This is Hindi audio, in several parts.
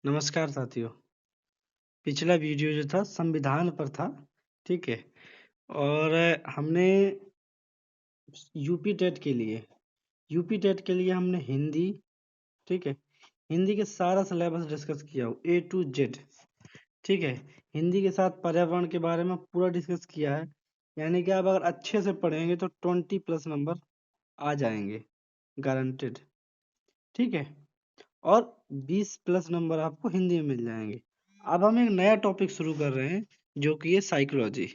नमस्कार साथियों। पिछला वीडियो जो था संविधान पर था, ठीक है। और हमने यूपी टेट के लिए हमने हिंदी, ठीक है, हिंदी के सारा सिलेबस डिस्कस किया हो A to Z, ठीक है। हिंदी के साथ पर्यावरण के बारे में पूरा डिस्कस किया है। यानी कि आप अगर अच्छे से पढ़ेंगे तो 20+ नंबर आ जाएंगे गारंटेड, ठीक है। और 20+ नंबर आपको हिंदी में मिल जाएंगे। अब हम एक नया टॉपिक शुरू कर रहे हैं जो कि है साइकोलॉजी।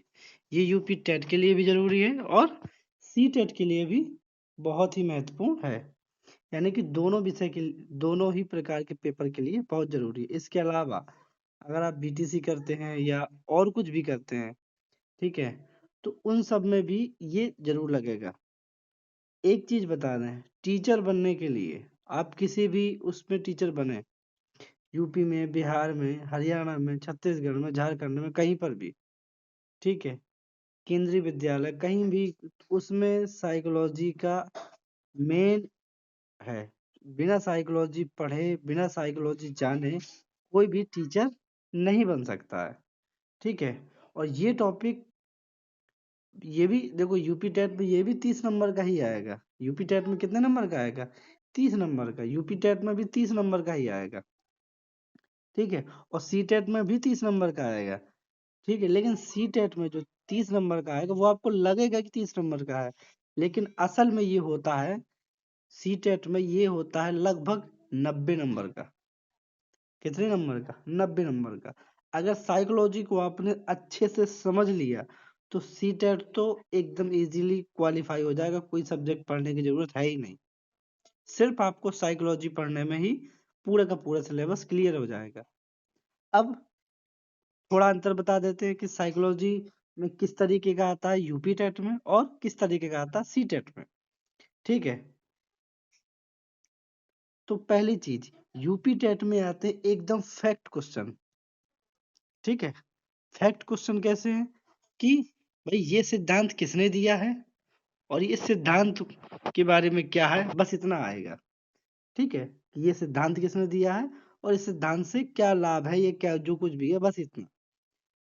ये यूपी टेट के लिए भी जरूरी है और सी टेट के लिए भी बहुत ही महत्वपूर्ण है। यानी कि दोनों विषय के दोनों ही प्रकार के पेपर के लिए बहुत जरूरी है। इसके अलावा अगर आप बीटीसी करते हैं या और कुछ भी करते हैं, ठीक है, तो उन सब में भी ये जरूर लगेगा। एक चीज बता दें, टीचर बनने के लिए आप किसी भी उसमें टीचर बने, यूपी में, बिहार में, हरियाणा में, छत्तीसगढ़ में, झारखंड में, कहीं पर भी, ठीक है, केंद्रीय विद्यालय कहीं भी, उसमें साइकोलॉजी का मेन है। बिना साइकोलॉजी पढ़े, बिना साइकोलॉजी जाने कोई भी टीचर नहीं बन सकता है, ठीक है। और ये टॉपिक, ये भी देखो, यूपी टेट में ये भी 30 नंबर का ही आएगा। यूपी टेट में कितने नंबर का आएगा? 30 नंबर का। यूपी टेट में भी 30 नंबर का ही आएगा, ठीक है। और सी टेट में भी 30 नंबर का आएगा, ठीक है। लेकिन सी टेट में जो 30 नंबर का आएगा वो आपको लगेगा कि 30 नंबर का है, लेकिन असल में ये होता है, सी टेट में ये होता है लगभग 90 नंबर का। कितने नंबर का? 90 नंबर का। अगर साइकोलॉजी को आपने अच्छे से समझ लिया तो सी टेट तो एकदम इजीली क्वालिफाई हो जाएगा। कोई सब्जेक्ट पढ़ने की जरूरत है ही नहीं, सिर्फ आपको साइकोलॉजी पढ़ने में ही पूरा का पूरा सिलेबस क्लियर हो जाएगा। अब थोड़ा अंतर बता देते हैं कि साइकोलॉजी में किस तरीके का आता है यूपी टेट में और किस तरीके का आता है सी टेट में, ठीक है। तो पहली चीज, यूपी टेट में आते हैं एकदम फैक्ट क्वेश्चन, ठीक है। फैक्ट क्वेश्चन कैसे हैं कि भाई ये सिद्धांत किसने दिया है और ये सिद्धांत के बारे में क्या है, बस इतना आएगा, ठीक है। कि ये सिद्धांत किसने दिया है और इस सिद्धांत से क्या लाभ है, ये क्या जो कुछ भी है, बस इतना।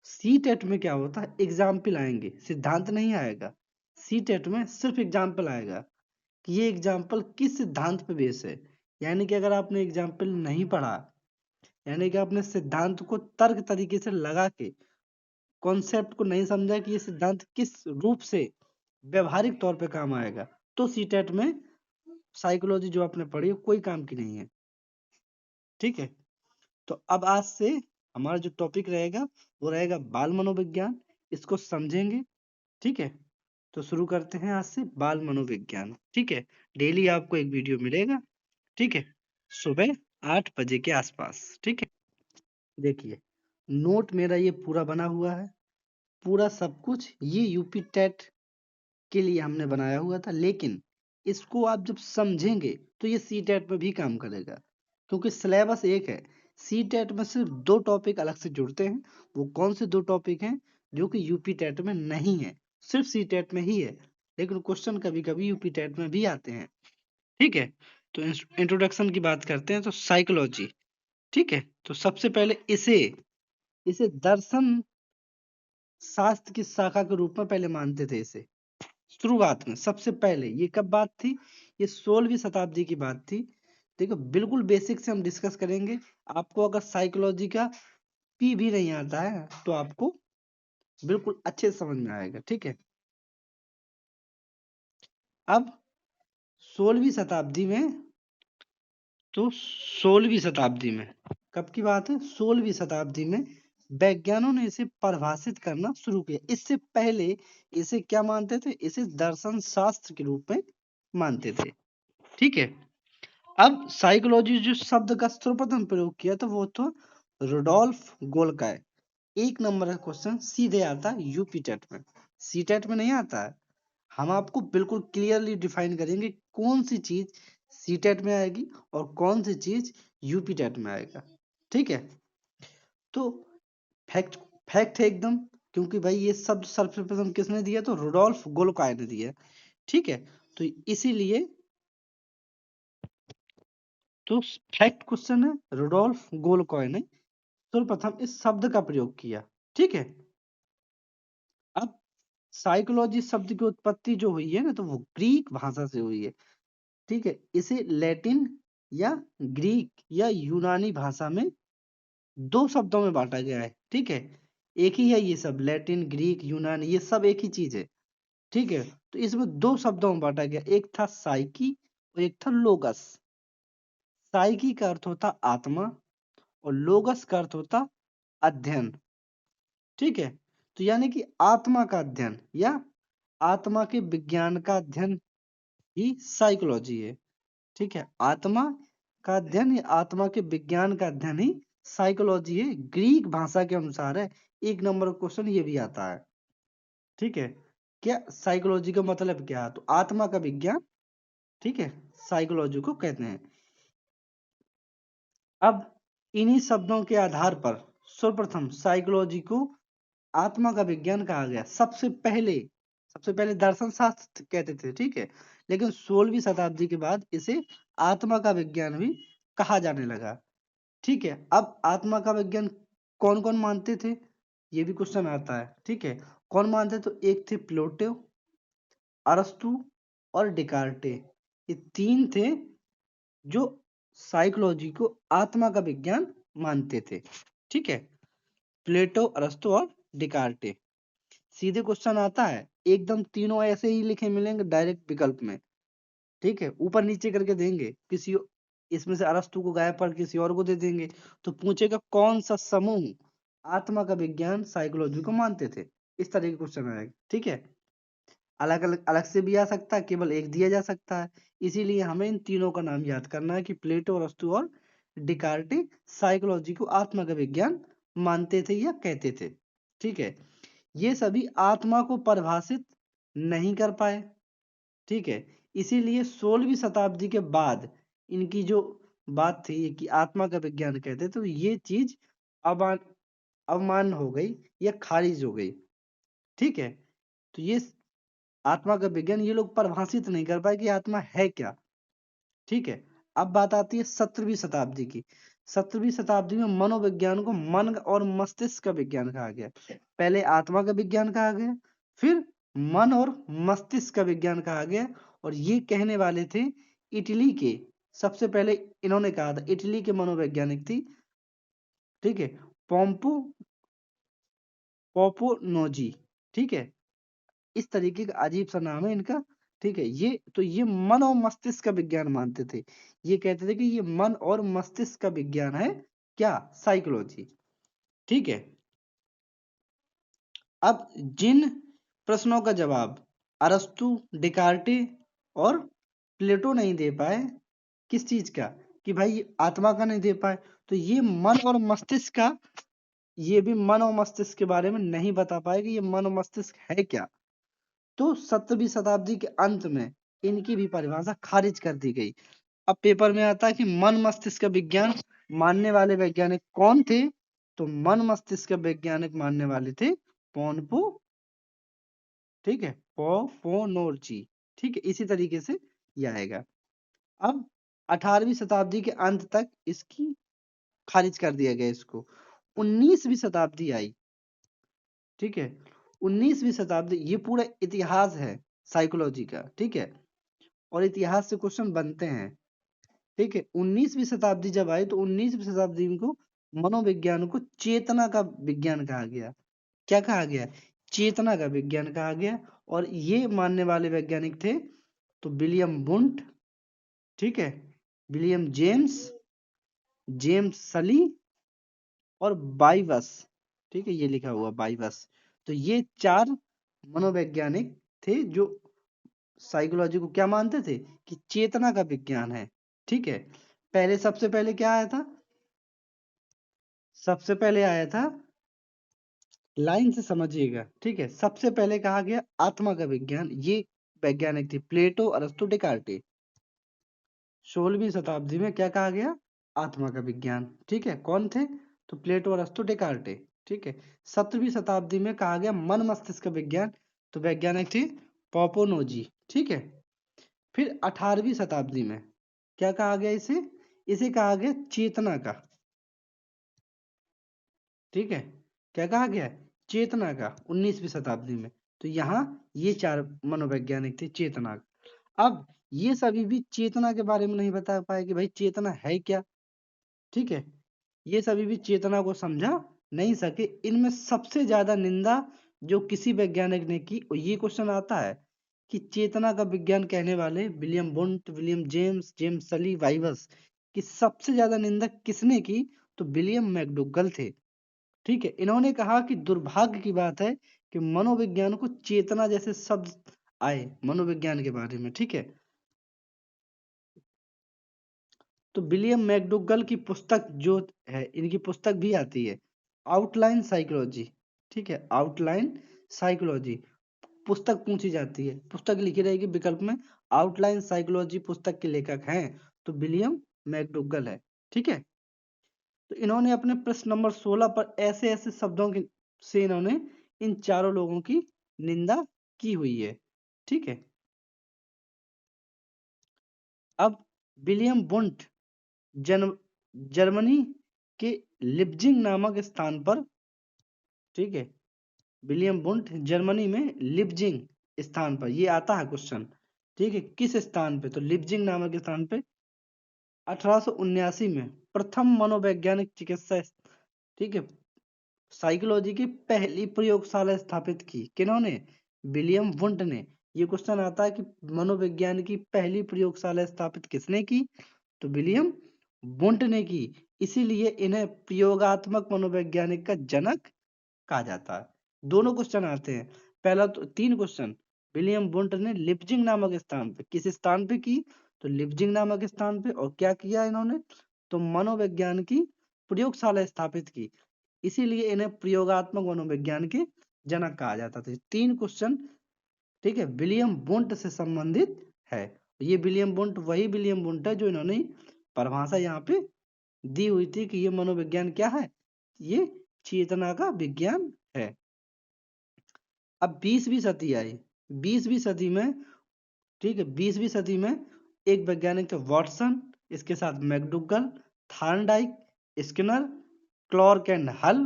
सी टेट में क्या होता है, एग्जाम्पल आएंगे, सिद्धांत नहीं आएगा। सी टेट में सिर्फ एग्जाम्पल आएगा कि ये एग्जाम्पल किस सिद्धांत पे बेस है। यानी कि अगर आपने एग्जाम्पल नहीं पढ़ा, यानी कि आपने सिद्धांत को तर्क तरीके से लगा के कॉन्सेप्ट को नहीं समझा कि ये सिद्धांत किस रूप से व्यवहारिक तौर पे काम आएगा, तो सी टेट में साइकोलॉजी जो आपने पढ़ी है कोई काम की नहीं है, ठीक है। तो अब आज से हमारा जो टॉपिक रहेगा वो रहेगा बाल मनोविज्ञान। इसको समझेंगे, ठीक है। तो शुरू करते हैं आज से बाल मनोविज्ञान, ठीक है। डेली आपको एक वीडियो मिलेगा, ठीक है, सुबह 8 बजे के आसपास, ठीक है। देखिए, नोट मेरा ये पूरा बना हुआ है, पूरा सब कुछ ये यूपी टेट के लिए हमने बनाया हुआ था। लेकिन इसको आप जब समझेंगे तो ये सी टेट में भी काम करेगा, क्योंकि सिलेबस एक है। सी टेट में सिर्फ 2 टॉपिक अलग से जुड़ते हैं। वो कौन से 2 टॉपिक हैं जो कि यूपी टेट में नहीं है, सिर्फ सी टेट में ही है। लेकिन क्वेश्चन कभी कभी यूपी टेट में भी आते हैं, ठीक है। तो इंट्रोडक्शन की बात करते हैं तो साइकोलॉजी, ठीक है। तो सबसे पहले इसे इसे दर्शन शास्त्र की शाखा के रूप में पहले मानते थे। इसे शुरुआत में सबसे पहले, ये कब बात थी? ये 16वीं शताब्दी की बात थी। देखो, बिल्कुल बेसिक से हम डिस्कस करेंगे। आपको अगर साइकोलॉजी का पी भी नहीं आता है तो आपको बिल्कुल अच्छे से समझ में आएगा, ठीक है। अब 16वीं शताब्दी में, तो 16वीं शताब्दी में कब की बात है? 16वीं शताब्दी में वैज्ञानिकों ने इसे परिभाषित करना शुरू किया। इससे पहले इसे क्या मानते थे? इसे दर्शन शास्त्र के रूप में मानते थे, ठीक है। अब साइकोलॉजी जो शब्द का सर्वप्रथम प्रयोग किया था वो था रुडोल्फ गोल्काय। 1 नंबर का क्वेश्चन सीधे आता है यूपी टेट में, सी टेट में नहीं आता है। हम आपको बिल्कुल क्लियरली डिफाइन करेंगे कौन सी चीज सी टेट में आएगी और कौन सी चीज यूपी टेट में आएगा, ठीक है। तो फैक्ट फैक्ट है एकदम, क्योंकि भाई ये शब्द सर्वप्रथम किसने दिया? तो रुडोल्फ गोल्काय ने दिया, ठीक है। तो इसीलिए तो फैक्ट क्वेश्चन है, रुडोल्फ गोलकॉय ने सर्वप्रथम इस शब्द का प्रयोग किया। ठीक है, अब साइकोलॉजी शब्द की उत्पत्ति जो हुई है ना, तो वो ग्रीक भाषा से हुई है। ठीक है, इसे लैटिन या ग्रीक या यूनानी भाषा में दो शब्दों में बांटा गया है। ठीक है, एक ही है ये सब, लैटिन ग्रीक यूनानी ये सब एक ही चीज है। ठीक है, तो इसमें दो शब्दों में बांटा गया, एक था साइकी और एक था लोगस। साइकी का अर्थ होता आत्मा और लोगस का अर्थ होता अध्ययन। ठीक है, तो यानी कि आत्मा का अध्ययन या आत्मा के विज्ञान का अध्ययन ही साइकोलॉजी है। ठीक है, आत्मा का अध्ययन या आत्मा के विज्ञान का अध्ययन ही साइकोलॉजी है, ग्रीक भाषा के अनुसार है। एक नंबर क्वेश्चन ये भी आता है। ठीक है, क्या साइकोलॉजी का मतलब क्या है, तो आत्मा का विज्ञान। ठीक है, साइकोलॉजी को कहते हैं। अब इन्हीं शब्दों के आधार पर सर्वप्रथम साइकोलॉजी को आत्मा का विज्ञान कहा गया। सबसे पहले दर्शन शास्त्र कहते थे। ठीक है, लेकिन 16वीं शताब्दी के बाद इसे आत्मा का विज्ञान भी कहा जाने लगा। ठीक है, अब आत्मा का विज्ञान कौन कौन मानते थे, ये भी क्वेश्चन आता है। ठीक है, कौन मानते, तो एक थे प्लेटो, अरस्तु और डिकार्टे। ये तीन थे जो साइकोलॉजी को आत्मा का विज्ञान मानते थे। ठीक है, प्लेटो, अरस्तु और डिकार्टे। सीधे क्वेश्चन आता है, एकदम तीनों ऐसे ही लिखे मिलेंगे डायरेक्ट विकल्प में। ठीक है, ऊपर नीचे करके देंगे, किसी इसमें से अरस्तु को गायब कर किसी और को दे देंगे, तो पूछेगा कौन सा समूह आत्मा का विज्ञान साइकोलॉजी को मानते थे। इस तरह के क्वेश्चन आएगा। ठीक है, अलग अलग अलग से भी आ सकता है, केवल एक दिया जा सकता है। इसीलिए हमें इन तीनों का नाम याद करना है कि प्लेटो, अरस्तु और डिकार्टे साइकोलॉजी को आत्मा का विज्ञान मानते थे या कहते थे। ठीक है, ये सभी आत्मा को परिभाषित नहीं कर पाए। ठीक है, इसीलिए 16वीं शताब्दी के बाद इनकी जो बात थी कि आत्मा का विज्ञान कहते, तो ये चीज अवमान्य हो गई या खारिज हो गई। ठीक है, तो ये आत्मा का विज्ञान ये लोग परिभाषित नहीं कर पाए कि आत्मा है क्या। ठीक है, अब बात आती है 17वीं शताब्दी की। 17वीं शताब्दी में मनोविज्ञान को मन और मस्तिष्क का विज्ञान कहा गया। पहले आत्मा का विज्ञान कहा गया, फिर मन और मस्तिष्क का विज्ञान कहा गया। और ये कहने वाले थे इटली के, सबसे पहले इन्होंने कहा था, इटली के मनोवैज्ञानिक थी। ठीक है, पोपोनोजी। ठीक है, इस तरीके का अजीब सा नाम है इनका। ठीक है, ये मन और मस्तिष्क का विज्ञान मानते थे। ये कहते थे कि ये मन और मस्तिष्क का विज्ञान है क्या, साइकोलॉजी। ठीक है, अब जिन प्रश्नों का जवाब अरस्तु, डिकार्टे और प्लेटो नहीं दे पाए, किस चीज का, कि भाई आत्मा का नहीं दे पाए, तो ये मन और मस्तिष्क का, ये भी मन और मस्तिष्क के बारे में नहीं बता पाए कि ये मन और मस्तिष्क है क्या। तो 17वीं शताब्दी के अंत में इनकी भी परिभाषा खारिज कर दी गई। अब पेपर में आता है कि मन मस्तिष्क का विज्ञान मानने वाले वैज्ञानिक कौन थे, तो मन मस्तिष्क का वैज्ञानिक मानने वाले थे पोनपो। ठीक है, पोपोनोर्ची। ठीक है, इसी तरीके से यह आएगा। अब 18वीं शताब्दी के अंत तक इसकी खारिज कर दिया गया इसको। 19वीं शताब्दी आई। ठीक है, 19वीं शताब्दी, ये पूरा इतिहास है साइकोलॉजी का। ठीक है, और इतिहास से क्वेश्चन बनते हैं। ठीक है, 19वीं शताब्दी जब आई, तो 19वीं शताब्दी को मनोविज्ञान को चेतना का विज्ञान कहा गया। क्या कहा गया, चेतना का विज्ञान कहा गया। और ये मानने वाले वैज्ञानिक थे तो विलियम वुंट, ठीक है, विलियम जेम्स, जेम्स सली और बाइवस। ठीक है, ये लिखा हुआ बाइवस। तो ये चार मनोवैज्ञानिक थे जो साइकोलॉजी को क्या मानते थे कि चेतना का विज्ञान है। ठीक है, पहले सबसे पहले क्या आया था, सबसे पहले आया था, लाइन से समझिएगा। ठीक है, सबसे पहले कहा गया आत्मा का विज्ञान। ये वैज्ञानिक थे प्लेटो, अरस्तु, डिकार्टे। 16वीं शताब्दी में क्या कहा गया, आत्मा का विज्ञान। ठीक है, कौन थे, तो प्लेटो, अरस्तु, डिकार्टे। ठीक है, 17वीं शताब्दी में कहा गया मन मस्तिष्क का विज्ञान, तो वैज्ञानिक थे पोपोनोजी। ठीक है, फिर 18वीं शताब्दी में क्या कहा गया इसे, इसे कहा गया चेतना का, ठीक है, क्या कहा गया, चेतना का, 19वीं शताब्दी में। तो यहाँ ये 4 मनोवैज्ञानिक थे चेतना। अब ये सभी भी चेतना के बारे में नहीं बता पाए कि भाई चेतना है क्या, ठीक है, ये सभी भी चेतना को समझा नहीं सके। इनमें सबसे ज्यादा निंदा जो किसी वैज्ञानिक ने की, और ये क्वेश्चन आता है कि चेतना का विज्ञान कहने वाले William Wundt, William James, James सली, वाइवस की सबसे ज्यादा निंदा किसने की, तो विलियम मैकडूगल थे, ठीक है। इन्होंने कहा कि दुर्भाग्य की बात है कि मनोविज्ञान को चेतना जैसे शब्द आए मनोविज्ञान के बारे में, ठीक है। तो विलियम मैकडूगल की पुस्तक जो है, इनकी पुस्तक भी आती है आउटलाइन साइकोलॉजी, ठीक है, आउटलाइन साइकोलॉजी पुस्तक पूछी जाती है, पुस्तक लिखी रहेगी विकल्प में, आउटलाइन साइकोलॉजी पुस्तक के लेखक हैं तो विलियम मैकडूगल है, ठीक है। तो इन्होंने अपने प्रश्न नंबर 16 पर ऐसे ऐसे शब्दों के से इन्होंने इन चारों लोगों की निंदा की हुई है, ठीक है। अब विलियम वुंट जर्मनी के लिप्जिंग नामक स्थान पर, ठीक है, विलियम वुंट जर्मनी में लिप्जिंग स्थान पर, ये आता है क्वेश्चन, ठीक है, किस स्थान पे, तो लिप्जिंग नामक स्थान पे 1879 में प्रथम मनोवैज्ञानिक चिकित्सा, ठीक है, साइकोलॉजी की पहली प्रयोगशाला स्थापित की, किन्होंने, विलियम वुंट ने। ये क्वेश्चन आता है कि मनोविज्ञान की पहली प्रयोगशाला स्थापित किसने की, तो विलियम वुंट ने की। इसीलिए इन्हें प्रयोगात्मक मनोवैज्ञानिक का जनक कहा जाता है। दोनों क्वेश्चन आते हैं, पहला तो 3 क्वेश्चन, विलियम वुंट ने लिप्जिंग नामक स्थान पे, किस स्थान पे की, तो लिप्जिंग नामक स्थान पे, और क्या किया इन्होंने, तो मनोविज्ञान की प्रयोगशाला स्थापित की, इसीलिए इन्हें प्रयोगात्मक मनोविज्ञान के जनक कहा जाता था। 3 क्वेश्चन, ठीक है, विलियम वुंट से संबंधित है। ये विलियम वुंट वही विलियम वुंट है जो इन्होंने परिभाषा यहाँ पे दी हुई थी कि ये मनोविज्ञान क्या है, ये चेतना का विज्ञान है। अब 20वीं सदी आई, 20वीं सदी में, ठीक है, 20वीं सदी में एक वैज्ञानिक थे वॉटसन, इसके साथ McDougall, Thorndike, Skinner, Clark and हल,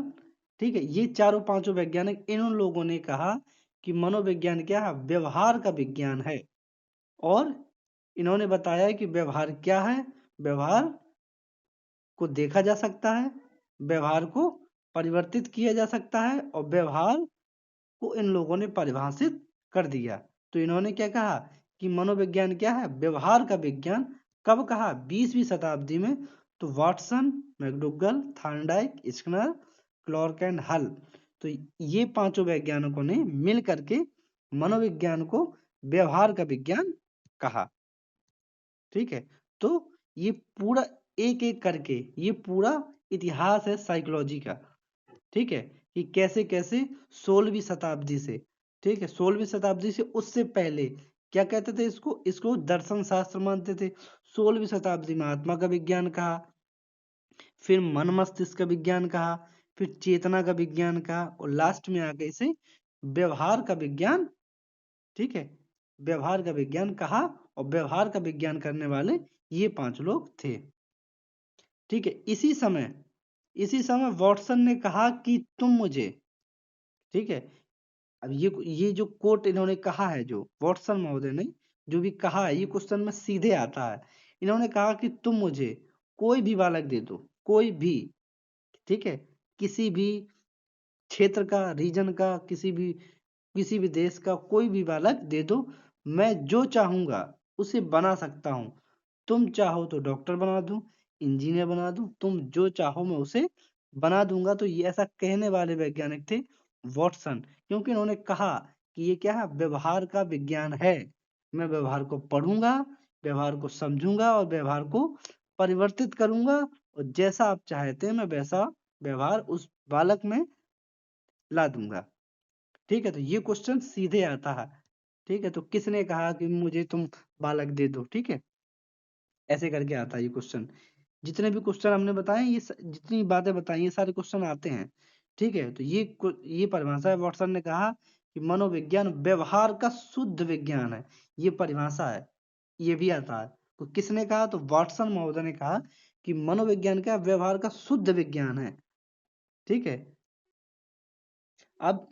ठीक है, ये चारों पांचों वैज्ञानिक, इन लोगों ने कहा कि मनोविज्ञान क्या है, व्यवहार का विज्ञान है। और इन्होंने बताया कि व्यवहार क्या है, व्यवहार को देखा जा सकता है, व्यवहार को परिवर्तित किया जा सकता है, और व्यवहार को इन लोगों ने परिभाषित कर दिया। तो इन्होंने क्या कहा कि मनोविज्ञान क्या है, व्यवहार का विज्ञान। कब कहा, 20वीं शताब्दी में। तो Watson, McDougall, Thorndike, Skinner, Clark and Hull, तो ये पांचों वैज्ञानिकों ने मिल करके मनोविज्ञान को व्यवहार का विज्ञान कहा, ठीक है। तो ये पूरा एक एक करके ये पूरा इतिहास है साइकोलॉजी का, ठीक है, कि कैसे कैसे 16वीं शताब्दी से, ठीक है, 16वीं शताब्दी से उससे पहले क्या कहते थे, इसको इसको दर्शन शास्त्र मानते थे। 16वीं शताब्दी में आत्मा का विज्ञान कहा, फिर मन मस्तिष्क का विज्ञान कहा, फिर चेतना का विज्ञान कहा, और लास्ट में आके इसे व्यवहार का विज्ञान, ठीक है, व्यवहार का विज्ञान कहा। और व्यवहार का विज्ञान करने वाले ये 5 लोग थे, ठीक है। इसी समय वॉटसन ने कहा कि तुम मुझे, ठीक है, अब ये जो कोट इन्होंने कहा है, जो वॉटसन महोदय ने जो भी कहा है, ये क्वेश्चन में सीधे आता है। इन्होंने कहा कि तुम मुझे कोई भी बालक दे दो, कोई भी, ठीक है, किसी भी क्षेत्र का, रीजन का, किसी भी देश का कोई भी बालक दे दो, मैं जो चाहूंगा उसे बना सकता हूँ। तुम चाहो तो डॉक्टर बना दूं, इंजीनियर बना दूं, तुम जो चाहो मैं उसे बना दूंगा। तो ये ऐसा कहने वाले वैज्ञानिक थे वॉटसन, क्योंकि इन्होंने कहा कि ये क्या है, व्यवहार का विज्ञान है। मैं व्यवहार को पढ़ूंगा, व्यवहार को समझूंगा, और व्यवहार को परिवर्तित करूंगा, और जैसा आप चाहते हैं मैं वैसा व्यवहार उस बालक में ला दूंगा, ठीक है। तो ये क्वेश्चन सीधे आता है, ठीक है। तो किसने कहा कि मुझे तुम बालक दे दो, ठीक है, ऐसे करके आता है ये क्वेश्चन। जितने भी क्वेश्चन हमने बताए, जितनी बातें बताई, ये सारे क्वेश्चन आते हैं, ठीक है। तो ये परिभाषा है, वॉटसन ने कहा कि मनोविज्ञान व्यवहार का शुद्ध विज्ञान है, ये परिभाषा है, ये भी आता है। तो किसने कहा, तो वॉटसन महोदय ने कहा कि मनोविज्ञान क्या व्यवहार का शुद्ध विज्ञान है। ठीक है, अब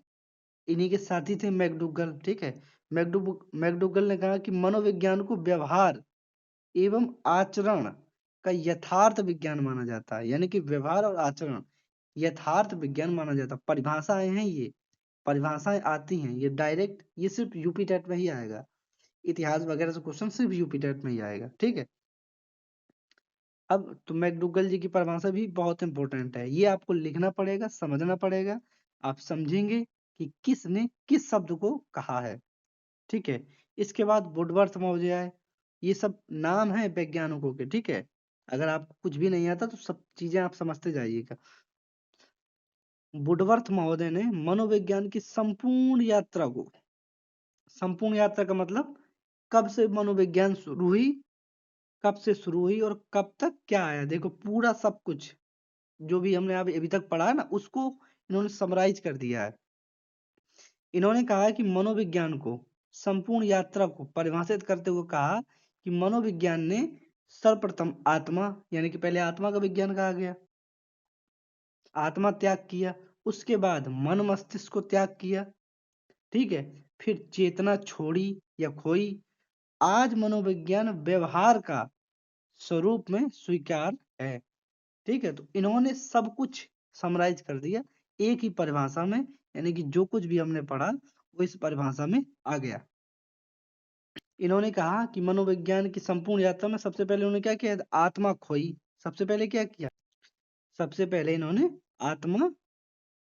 इन्हीं के साथी थे मैकडूगल। ठीक है, मैकडूगल ने कहा कि मनोविज्ञान को व्यवहार एवं आचरण का यथार्थ विज्ञान माना जाता है, यानी कि व्यवहार और आचरण यथार्थ विज्ञान माना जाता है। परिभाषाएं हैं, ये परिभाषाएं आती हैं, ये डायरेक्ट, ये सिर्फ यूपी टेट में ही आएगा, इतिहास वगैरह से क्वेश्चन सिर्फ यूपी टेट में ही आएगा। ठीक है, अब तो मैकडूगल जी की परिभाषा भी बहुत इंपॉर्टेंट है, ये आपको लिखना पड़ेगा, समझना पड़ेगा, आप समझेंगे कि किसने किस शब्द को कहा है। ठीक है, इसके बाद वुडवर्थ महोदय है, ये सब नाम है वैज्ञानिकों के। ठीक है, अगर आपको कुछ भी नहीं आता तो सब चीजें आप समझते जाइएगा। वुडवर्थ महोदय ने मनोविज्ञान की संपूर्ण यात्रा का मतलब कब से मनोविज्ञान शुरू हुई, कब से शुरू हुई और कब तक क्या आया, देखो पूरा सब कुछ जो भी हमने अभी तक पढ़ा है ना, उसको इन्होंने समराइज कर दिया है। इन्होंने कहा कि मनोविज्ञान को संपूर्ण यात्रा को परिभाषित करते हुए कहा कि मनोविज्ञान ने सर्वप्रथम आत्मा, यानी कि पहले आत्मा का विज्ञान कहा गया, आत्मा त्याग किया, उसके बाद मन मस्तिष्क को त्याग किया। ठीक है, फिर चेतना छोड़ी या खोई, आज मनोविज्ञान व्यवहार का स्वरूप में स्वीकार है। ठीक है, तो इन्होंने सब कुछ समराइज कर दिया एक ही परिभाषा में, यानी कि जो कुछ भी हमने पढ़ा वो इस परिभाषा में आ गया। इन्होंने कहा कि मनोविज्ञान की संपूर्ण यात्रा में सबसे पहले उन्होंने क्या किया, आत्मा खोई। सबसे पहले क्या किया, सबसे पहले इन्होंने आत्मा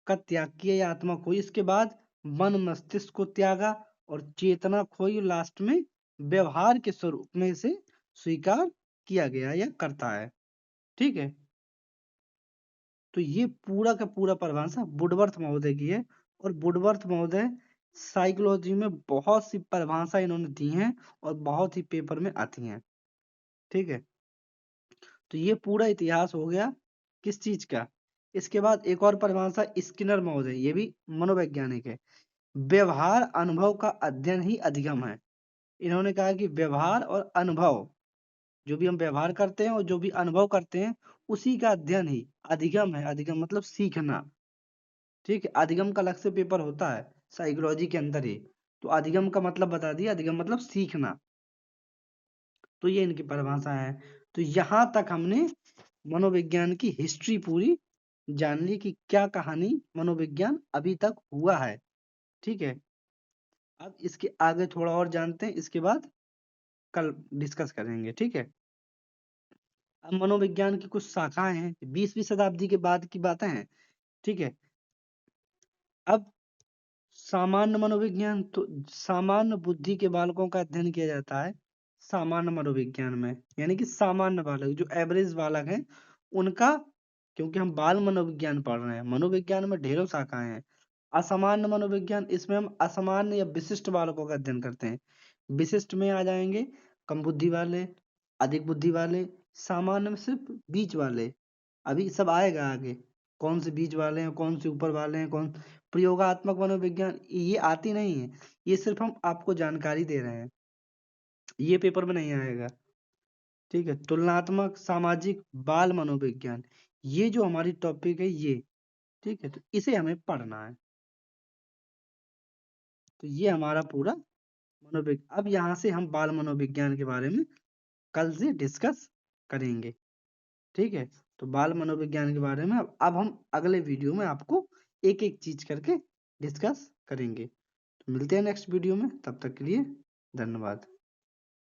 का त्याग किया या आत्मा खोई, इसके बाद मन मस्तिष्क को त्यागा और चेतना खोई, लास्ट में व्यवहार के स्वरूप में इसे स्वीकार किया गया या करता है। ठीक है, तो ये पूरा का पूरा परिभाषा वुडवर्थ महोदय की है, और वुडवर्थ महोदय साइकोलॉजी में बहुत सी परिभाषा इन्होंने दी हैं और बहुत ही पेपर में आती हैं। ठीक है, तो ये पूरा इतिहास हो गया किस चीज का। इसके बाद एक और परिभाषा स्किनर महोदय, ये भी मनोवैज्ञानिक है, व्यवहार अनुभव का अध्ययन ही अधिगम है। इन्होंने कहा कि व्यवहार और अनुभव, जो भी हम व्यवहार करते हैं और जो भी अनुभव करते हैं उसी का अध्ययन ही अधिगम है। अधिगम मतलब सीखना। ठीक है, अधिगम का अलग से पेपर होता है साइकोलॉजी के अंदर ही, तो अधिगम का मतलब बता दिया, अधिगम मतलब सीखना। तो ये इनकी परिभाषा है। तो यहाँ तक हमने मनोविज्ञान की हिस्ट्री पूरी जान ली कि क्या कहानी मनोविज्ञान अभी तक हुआ है। ठीक है, अब इसके आगे थोड़ा और जानते हैं, इसके बाद कल डिस्कस करेंगे। ठीक है, अब मनोविज्ञान की कुछ शाखाएं हैं, 20वीं शताब्दी के बाद की बातें हैं। ठीक है, अब सामान्य मनोविज्ञान, तो सामान्य बुद्धि के बालकों का अध्ययन किया जाता है सामान्य मनोविज्ञान में, यानी कि सामान्य बालक जो एवरेज बालक हैं उनका, क्योंकि हम बाल मनोविज्ञान पढ़ रहे हैं, मनोविज्ञान में ढेरों शाखाएं हैं। असामान्य मनोविज्ञान, इसमें हम असामान्य या विशिष्ट बालकों का अध्ययन करते हैं। विशिष्ट में आ जाएंगे कम बुद्धि वाले, अधिक बुद्धि वाले, सामान्य में सिर्फ बीच वाले। अभी सब आएगा आगे, कौन से बीच वाले हैं, कौन से ऊपर वाले हैं, कौन। प्रयोगात्मक मनोविज्ञान ये आती नहीं है, ये सिर्फ हम आपको जानकारी दे रहे हैं, ये पेपर में नहीं आएगा। ठीक है, तुलनात्मक सामाजिक बाल मनोविज्ञान, ये जो हमारी टॉपिक है ये। ठीक है, तो इसे हमें पढ़ना है। तो ये हमारा पूरा मनोविज्ञान, अब यहाँ से हम बाल मनोविज्ञान के बारे में कल से डिस्कस करेंगे। ठीक है, तो बाल मनोविज्ञान के बारे में अब हम अगले वीडियो में आपको एक एक चीज करके डिस्कस करेंगे। तो मिलते हैं नेक्स्ट वीडियो में, तब तक के लिए धन्यवाद।